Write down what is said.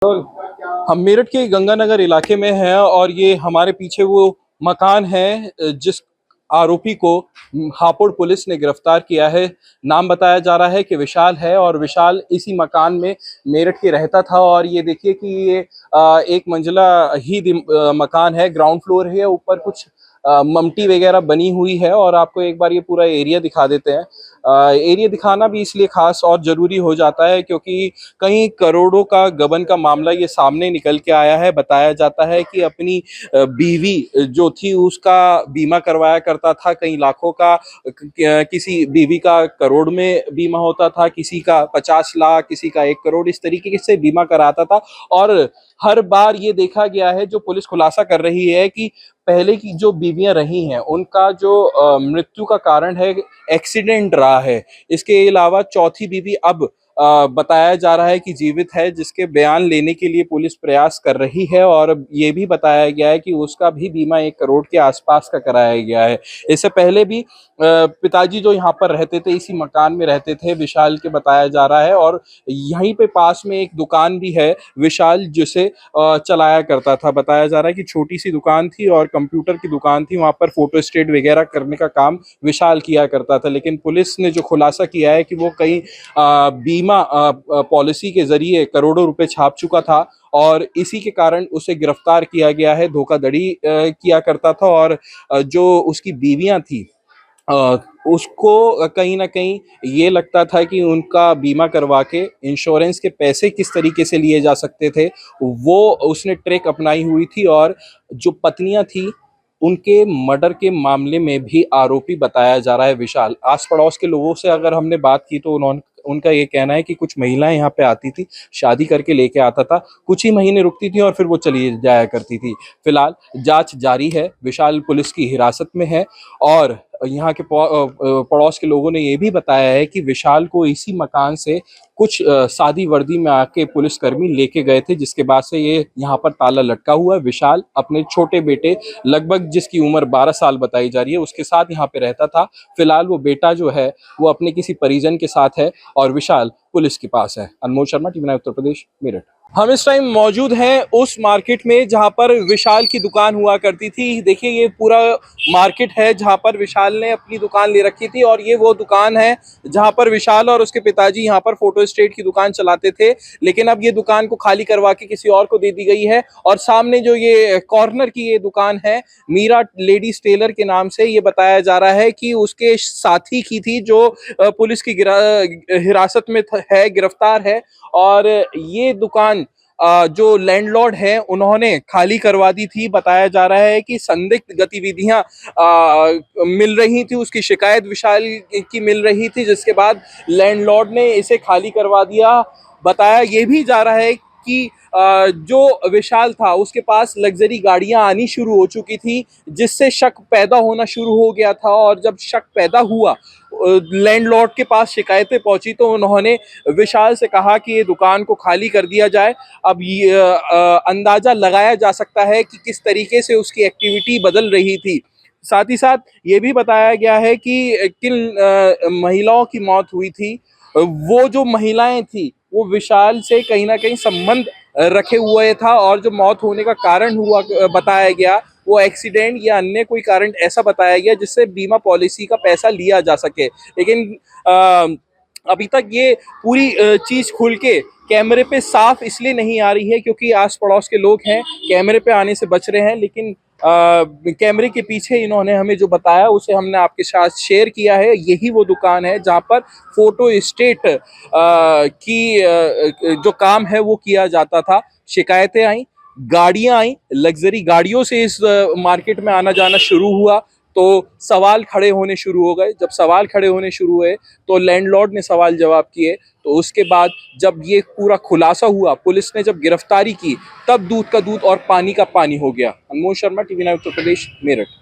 हम मेरठ के गंगानगर इलाके में हैं और ये हमारे पीछे वो मकान है जिस आरोपी को हापुड़ पुलिस ने गिरफ्तार किया है। नाम बताया जा रहा है कि विशाल है और विशाल इसी मकान में मेरठ के रहता था। और ये देखिए कि ये एक मंजिला ही मकान है, ग्राउंड फ्लोर है, ऊपर कुछ ममटी वगैरह बनी हुई है। और आपको एक बार ये पूरा एरिया दिखा देते हैं। एरिया दिखाना भी इसलिए खास और जरूरी हो जाता है क्योंकि कई करोड़ों का गबन का मामला ये सामने निकल के आया है। बताया जाता है कि अपनी बीवी जो थी उसका बीमा करवाया करता था, कई लाखों का। किसी बीवी का करोड़ में बीमा होता था, किसी का 50 लाख, किसी का 1 करोड़, इस तरीके से बीमा कराता था। और हर बार ये देखा गया है, जो पुलिस खुलासा कर रही है, कि पहले की जो बीवियां रही हैं उनका जो मृत्यु का कारण है एक्सीडेंट रहा है। इसके अलावा चौथी बीवी अब बताया जा रहा है कि जीवित है, जिसके बयान लेने के लिए पुलिस प्रयास कर रही है। और ये भी बताया गया है कि उसका भी बीमा 1 करोड़ के आसपास का कराया गया है। इससे पहले भी पिताजी जो यहाँ पर रहते थे, इसी मकान में रहते थे विशाल के, बताया जा रहा है। और यहीं पे पास में एक दुकान भी है विशाल, जिसे चलाया करता था। बताया जा रहा है कि छोटी सी दुकान थी और कंप्यूटर की दुकान थी, वहां पर फोटो स्टेट वगैरह करने का काम विशाल किया करता था। लेकिन पुलिस ने जो खुलासा किया है कि वो कई बीमा पॉलिसी के जरिए करोड़ों रुपए छाप चुका था और इसी के कारण उसे गिरफ्तार किया गया है। धोखाधड़ी किया करता था और जो उसकी बीवियां थी अ, उसको कहीं ना कहीं ये लगता था कि उनका बीमा करवा के इंश्योरेंस के पैसे किस तरीके से लिए जा सकते थे, वो उसने ट्रिक अपनाई हुई थी। और जो पत्नियां थी उनके मर्डर के मामले में भी आरोपी बताया जा रहा है विशाल। आस पड़ोस के लोगों से अगर हमने बात की तो उन्होंने उनका ये कहना है कि कुछ महिलाएं यहाँ पे आती थी, शादी करके लेके आता था, कुछ ही महीने रुकती थी और फिर वो चली जाया करती थी। फिलहाल जांच जारी है, विशाल पुलिस की हिरासत में है। और यहाँ के पड़ोस के लोगों ने ये भी बताया है कि विशाल को इसी मकान से कुछ सादी वर्दी में आके पुलिसकर्मी लेके गए थे, जिसके बाद से ये यहाँ पर ताला लटका हुआ है। विशाल अपने छोटे बेटे, लगभग जिसकी उम्र 12 साल बताई जा रही है, उसके साथ यहाँ पे रहता था। फिलहाल वो बेटा जो है वो अपने किसी परिजन के साथ है और विशाल पुलिस के पास है। अनमोल शर्मा, टीवी 9 उत्तर प्रदेश, मेरठ। हम इस टाइम मौजूद हैं उस मार्केट में जहां पर विशाल की दुकान हुआ करती थी। देखिए ये पूरा मार्केट है जहां पर विशाल ने अपनी दुकान ले रखी थी। और ये वो दुकान है जहां पर विशाल और उसके पिताजी यहां पर फोटो स्टेट की दुकान चलाते थे। लेकिन अब ये दुकान को खाली करवा के किसी और को दे दी गई है। और सामने जो ये कॉर्नर की ये दुकान है, मीरा लेडीज टेलर के नाम से, ये बताया जा रहा है कि उसके साथी की थी, जो पुलिस की हिरासत में है, गिरफ्तार है। और ये दुकान जो लैंडलॉर्ड है उन्होंने खाली करवा दी थी। बताया जा रहा है कि संदिग्ध गतिविधियां मिल रही थी, उसकी शिकायत विशाल की मिल रही थी, जिसके बाद लैंडलॉर्ड ने इसे खाली करवा दिया। बताया ये भी जा रहा है कि जो विशाल था उसके पास लग्जरी गाड़ियां आनी शुरू हो चुकी थी, जिससे शक पैदा होना शुरू हो गया था। और जब शक पैदा हुआ, लैंडलॉर्ड के पास शिकायतें पहुंची, तो उन्होंने विशाल से कहा कि ये दुकान को खाली कर दिया जाए। अब ये अंदाजा लगाया जा सकता है कि किस तरीके से उसकी एक्टिविटी बदल रही थी। साथ ही साथ ये भी बताया गया है कि किन महिलाओं की मौत हुई थी। वो जो महिलाएं थी वो विशाल से कहीं ना कहीं संबंध रखे हुए था। और जो मौत होने का कारण हुआ बताया गया, वो एक्सीडेंट या अन्य कोई कारण ऐसा बताया गया जिससे बीमा पॉलिसी का पैसा लिया जा सके। लेकिन अभी तक ये पूरी चीज खुल के कैमरे पे साफ इसलिए नहीं आ रही है क्योंकि आस पड़ोस के लोग हैं, कैमरे पे आने से बच रहे हैं। लेकिन कैमरे के पीछे इन्होंने हमें जो बताया उसे हमने आपके साथ शेयर किया है। यही वो दुकान है जहां पर फोटो स्टेट की जो काम है वो किया जाता था। शिकायतें आई, गाड़ियां आई, लग्जरी गाड़ियों से इस मार्केट में आना जाना शुरू हुआ, तो सवाल खड़े होने शुरू हो गए। जब सवाल खड़े होने शुरू हुए तो लैंडलॉर्ड ने सवाल जवाब किए। तो उसके बाद जब ये पूरा खुलासा हुआ, पुलिस ने जब गिरफ्तारी की, तब दूध का दूध और पानी का पानी हो गया। अनमोल शर्मा, टीवी 9 उत्तर प्रदेश, मेरठ।